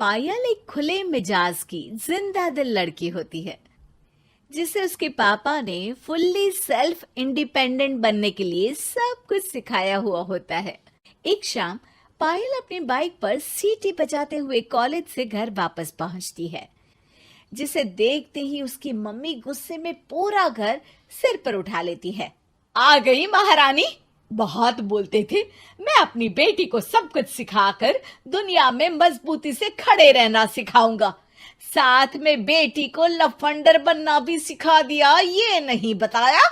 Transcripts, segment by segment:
पायल एक खुले मिजाज की जिंदा दिल लड़की होती है जिसे उसके पापा ने फुल्ली सेल्फ इंडिपेंडेंट बनने के लिए सब कुछ सिखाया हुआ होता है। एक शाम पायल अपनी बाइक पर सीटी बजाते हुए कॉलेज से घर वापस पहुंचती है, जिसे देखते ही उसकी मम्मी गुस्से में पूरा घर सिर पर उठा लेती है। आ गई महारानी, बहुत बोलते थे मैं अपनी बेटी को सब कुछ सिखाकर दुनिया में मजबूती से खड़े रहना सिखाऊंगा, साथ में बेटी को लफंडर बनना भी सिखा दिया, ये नहीं बताया।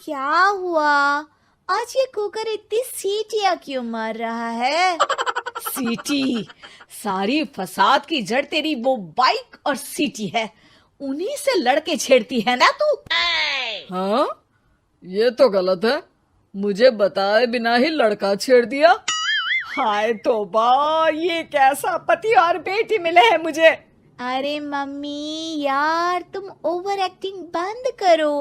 क्या हुआ? आज ये कुकर इतनी सीटियां क्यों मार रहा है? सीटी? सारी फसाद की जड़ तेरी वो बाइक और सीटी है, उन्हीं से लड़के छेड़ती है ना तू। हाँ, ये तो गलत है, मुझे बताए बिना ही लड़का छेड़ दिया। हाय तौबा, ये कैसा पति और बेटी मिले हैं मुझे। अरे मम्मी यार, तुम ओवर एक्टिंग बंद करो,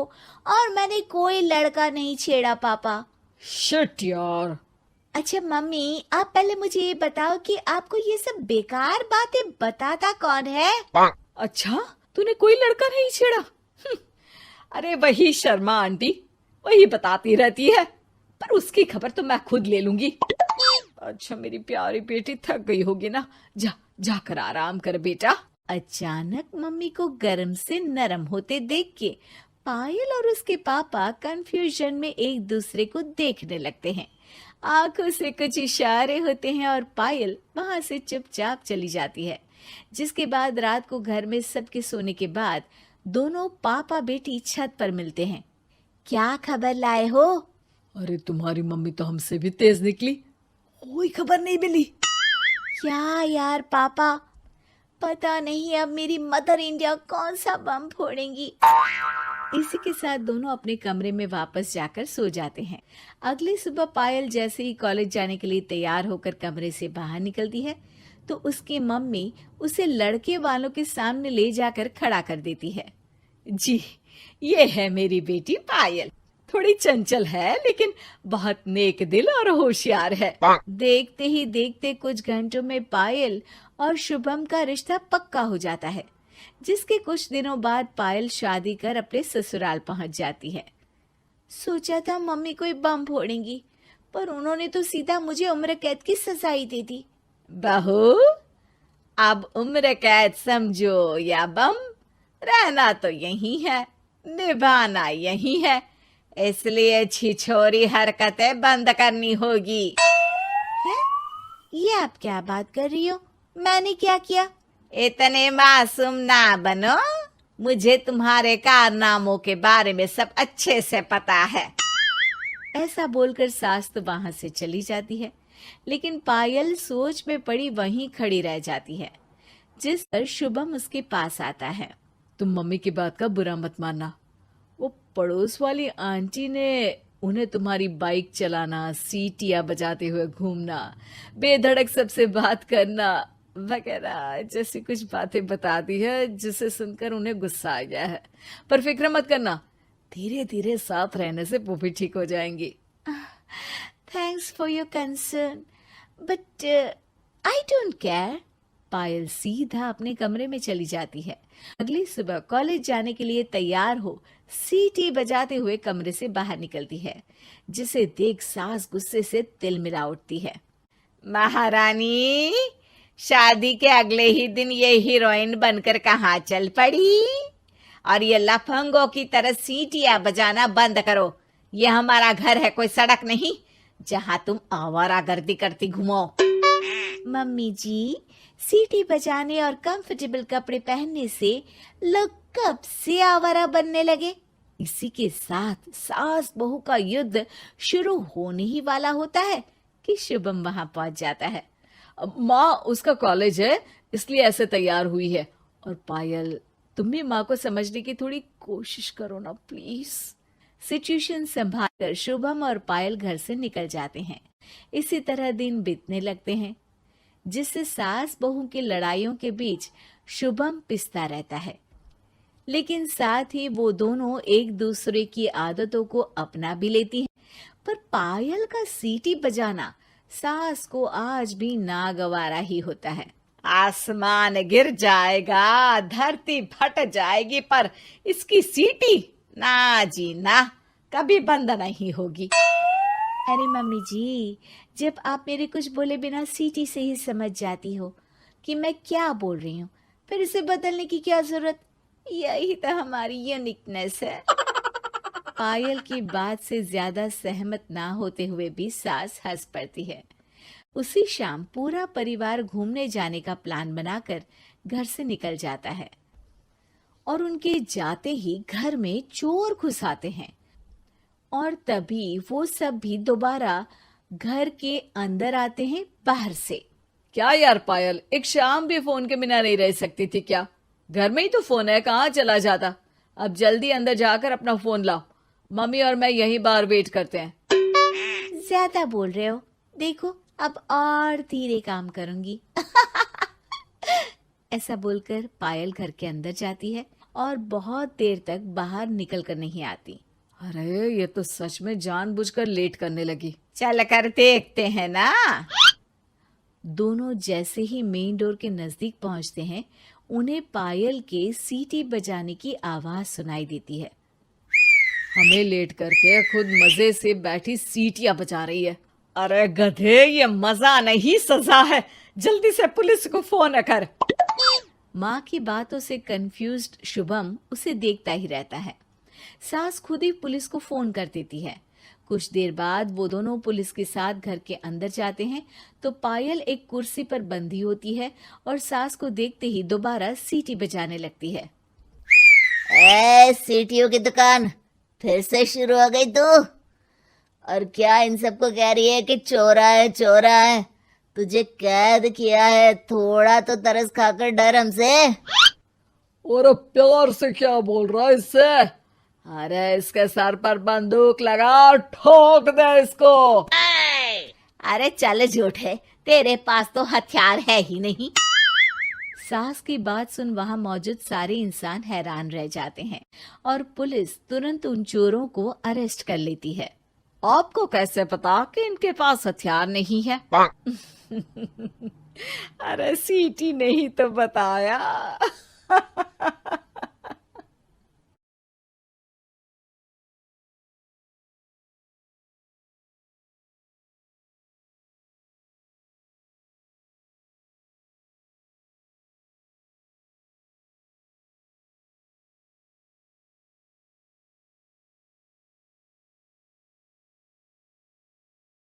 और मैंने कोई लड़का नहीं छेड़ा पापा। शिट यार। अच्छा मम्मी, आप पहले मुझे ये बताओ कि आपको ये सब बेकार बातें बताता कौन है? अच्छा, तूने कोई लड़का नहीं छेड़ा? अरे वही शर्मा आंटी, वही बताती रहती है, पर उसकी खबर तो मैं खुद ले लूंगी। अच्छा मेरी प्यारी बेटी, थक गई होगी ना, जाकर आराम कर बेटा। अचानक मम्मी को गर्म से नरम होते देख के पायल और उसके पापा कंफ्यूजन में एक दूसरे को देखने लगते हैं। आंखों से कुछ इशारे होते हैं और पायल वहां से चुपचाप चली जाती है। जिसके बाद रात को घर में सबके सोने के बाद दोनों पापा बेटी छत पर मिलते हैं। क्या खबर लाए हो? अरे तुम्हारी मम्मी तो हमसे भी तेज निकली, कोई खबर नहीं मिली। क्या यार पापा, पता नहीं अब मेरी मदर इंडिया कौन सा बम फोड़ेंगी। इसी के साथ दोनों अपने कमरे में वापस जाकर सो जाते हैं। अगली सुबह पायल जैसे ही कॉलेज जाने के लिए तैयार होकर कमरे से बाहर निकलती है तो उसकी मम्मी उसे लड़के वालों के सामने ले जाकर खड़ा कर देती है। जी, ये है मेरी बेटी पायल, थोड़ी चंचल है लेकिन बहुत नेक दिल और होशियार है। देखते ही देखते कुछ घंटों में पायल और शुभम का रिश्ता पक्का हो जाता है, जिसके कुछ दिनों बाद पायल शादी कर अपने ससुराल पहुंच जाती है। सोचा था मम्मी कोई बम फोड़ेंगी, पर उन्होंने तो सीधा मुझे उम्र कैद की सजा ही दे दी। बहू, अब उम्र कैद समझो या बम, रहना तो यही है, निभाना यही है, इसलिए छिछोरी हरकतें बंद करनी होगी। है? ये आप क्या बात कर रही हो? मैंने क्या किया? इतने मासूम ना बनो, मुझे तुम्हारे कारनामों के बारे में सब अच्छे से पता है। ऐसा बोलकर सास तो वहां से चली जाती है, लेकिन पायल सोच में पड़ी वहीं खड़ी रह जाती है। जिस पर शुभम उसके पास आता है। तुम मम्मी की बात का बुरा मत मानना, वो पड़ोस वाली आंटी ने उन्हें तुम्हारी बाइक चलाना, सीटियां बजाते हुए घूमना, बेधड़क सबसे बात करना वगैरह जैसी कुछ बातें बता दी है, जिसे सुनकर उन्हें गुस्सा आ गया है। पर फिक्र मत करना, धीरे धीरे साथ रहने से वो भी ठीक हो जाएंगी। Thanks for your concern, but I don't care. Payal सीधा अपने कमरे में चली जाती है। अगली सुबह कॉलेज जाने के लिए तैयार हो सीटी बजाते हुए कमरे से बाहर निकलती है, जिसे देख सास गुस्से से तिलमिला उठती है। महारानी, शादी के अगले ही दिन ये हीरोइन बनकर कहाँ चल पड़ी? और ये लफंगों की तरह सीटियां बजाना बंद करो। ये हमारा घर है, कोई सड़क नहीं जहाँ तुम आवारागर्दी करती घूमो। मम्मी जी, सीटी बजाने और कंफर्टेबल कपड़े पहनने से लोग कब से आवारा बनने लगे? इसी के साथ सास बहू का युद्ध शुरू होने ही वाला होता है कि शुभम वहां पहुंच जाता है। माँ, उसका कॉलेज है इसलिए ऐसे तैयार हुई है। और पायल, तुम भी माँ को समझने की थोड़ी कोशिश करो ना प्लीज। सिचुएशन संभालकर शुभम और पायल घर से निकल जाते हैं। इसी तरह दिन बीतने लगते हैं, जिससे सास बहू की लड़ाइयों के बीच शुभम पिसता रहता है, लेकिन साथ ही वो दोनों एक दूसरे की आदतों को अपना भी लेती हैं। पर पायल का सीटी बजाना सास को आज भी नागवारा ही होता है। आसमान गिर जाएगा, धरती फट जाएगी, पर इसकी सीटी ना जी ना, कभी बंद नहीं होगी। अरे मम्मी जी, जब आप मेरे कुछ बोले बिना सीटी से ही समझ जाती हो कि मैं क्या बोल रही हूँ, फिर इसे बदलने की क्या जरूरत? यही तो हमारी यूनिकनेस है। पायल की बात से ज्यादा सहमत ना होते हुए भी सास हंस पड़ती है। उसी शाम पूरा परिवार घूमने जाने का प्लान बनाकर घर से निकल जाता है और उनके जाते ही घर में चोर घुस आते हैं और तभी वो सब भी दोबारा घर के अंदर आते हैं बाहर से। क्या यार पायल, एक शाम भी फोन के बिना नहीं रह सकती थी क्या? घर में ही तो फोन है, कहाँ चला जाता? अब जल्दी अंदर जाकर अपना फोन लाओ, मम्मी और मैं यहीं बाहर वेट करते हैं। ज्यादा बोल रहे हो, देखो अब और धीरे काम करूंगी। ऐसा बोलकर पायल घर के अंदर जाती है और बहुत देर तक बाहर निकल कर नहीं आती। अरे ये तो सच में जानबूझकर लेट करने लगी। चल कर देखते हैं ना। दोनों जैसे ही मेन डोर के नजदीक पहुंचते हैं, उन्हें पायल के सीटी बजाने की आवाज सुनाई देती है। हमें लेट करके खुद मजे से बैठी सीटियां बजा रही है। अरे गधे, ये मजा नहीं सजा है, जल्दी से पुलिस को फोन कर। माँ की बातों से कंफ्यूज्ड शुभम उसे देखता ही रहता है। सास खुद ही पुलिस को फोन कर देती है। कुछ देर बाद वो दोनों पुलिस के साथ घर के अंदर जाते हैं तो पायल एक कुर्सी पर बंधी होती है और सास को देखते ही दोबारा सीटी बजाने लगती है। सीटियों की दुकान फिर से शुरू हो गई तू? और क्या इन सबको कह रही है कि चोरा है चोरा है? तुझे कैद किया है, थोड़ा तो तरस खाकर डर हमसे। और प्यार से क्या बोल रहा है इससे? अरे इसके सर पर बंदूक लगा, ठोक दे इसको। अरे चल झूठे, तेरे पास तो हथियार है ही नहीं। सास की बात सुन वहां मौजूद सारे इंसान हैरान रह जाते हैं और पुलिस तुरंत उन चोरों को अरेस्ट कर लेती है। आपको कैसे पता कि इनके पास हथियार नहीं है? अरे सीटी नहीं तो बताया।